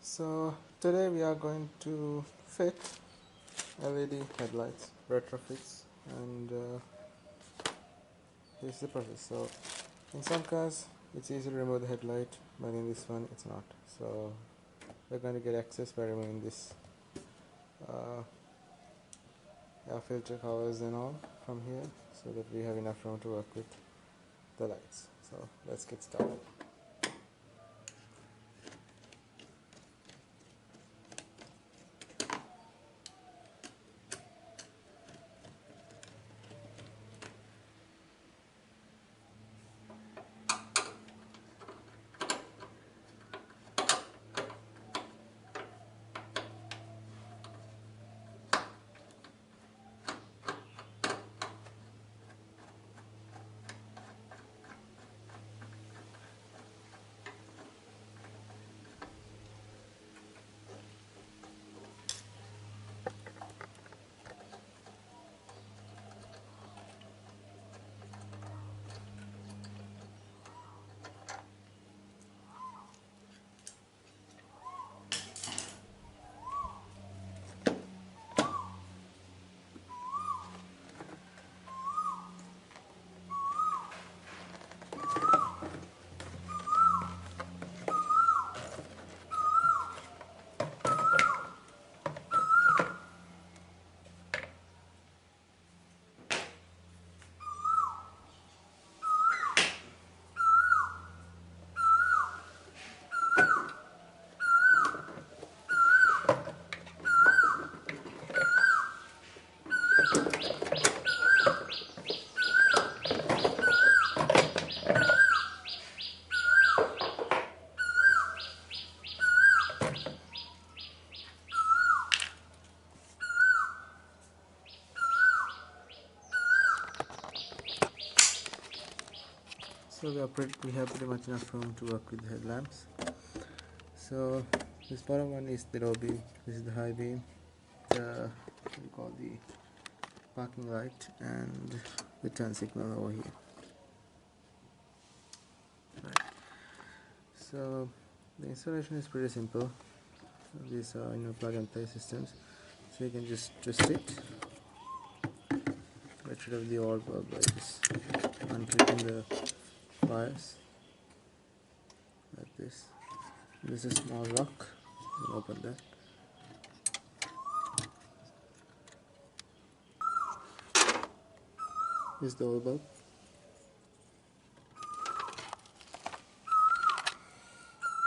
So today we are going to fit LED headlights, retrofits, and here's the process. So in some cars it's easy to remove the headlight, but in this one it's not. So we're going to get access by removing this uh, air filter covers and all from here, so that we have enough room to work with the lights. So let's get started. So we have pretty much enough room to work with the headlamps. So this bottom one is the low beam, this is the high beam, the what we call the parking light, and the turn signal over here. Right. So the installation is pretty simple. These are plug and play systems, so you can just twist it, get rid of the old bulb by just unclipping the wires like this. This is a small lock, you open that. This is the old bulb.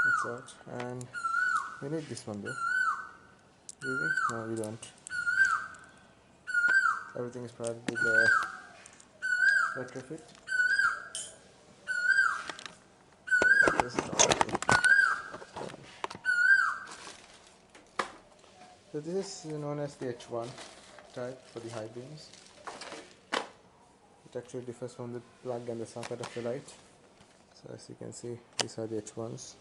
That's out, and we need this one though. Do we? No, we don't. Everything is provided with the retrofit. This is already. So this is known as the H1 type for the high beams. It actually differs from the plug and the socket of the light. So as you can see, these are the H1s.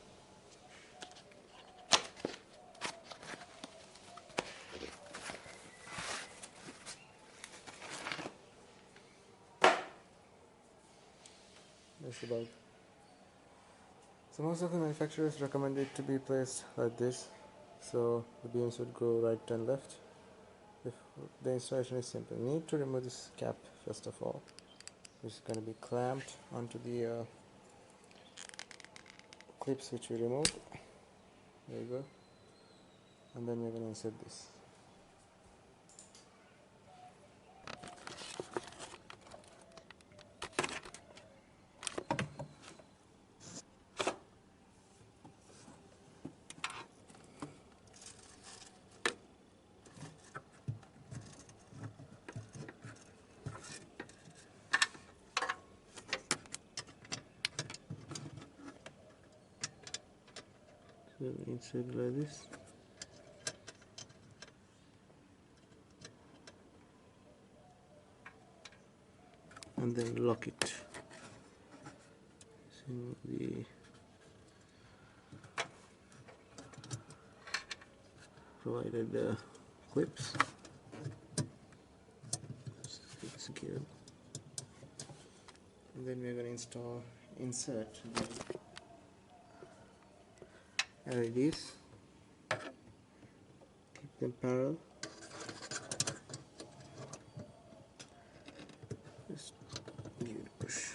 There's the bulb. So most of the manufacturers recommend it to be placed like this. So the beams would go right and left. If the installation is simple, you need to remove this cap first of all, which is going to be clamped onto the clips which we removed. There you go. And then we're going to insert this. So insert like this. And then lock it. So the provided clips. It's secured. And then we're going to insert the LEDs then parallel. Just give it a push.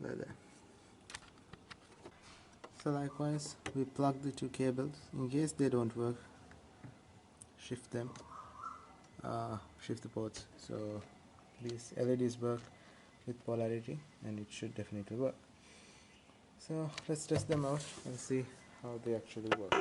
Like that. So likewise, we plug the two cables. In case they don't work, shift them, shift the ports. So these LEDs work with polarity, and it should definitely work. So let's test them out and see how they actually work.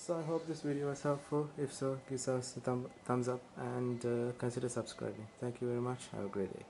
So I hope this video was helpful. If so, give us a thumbs up and consider subscribing. Thank you very much. Have a great day.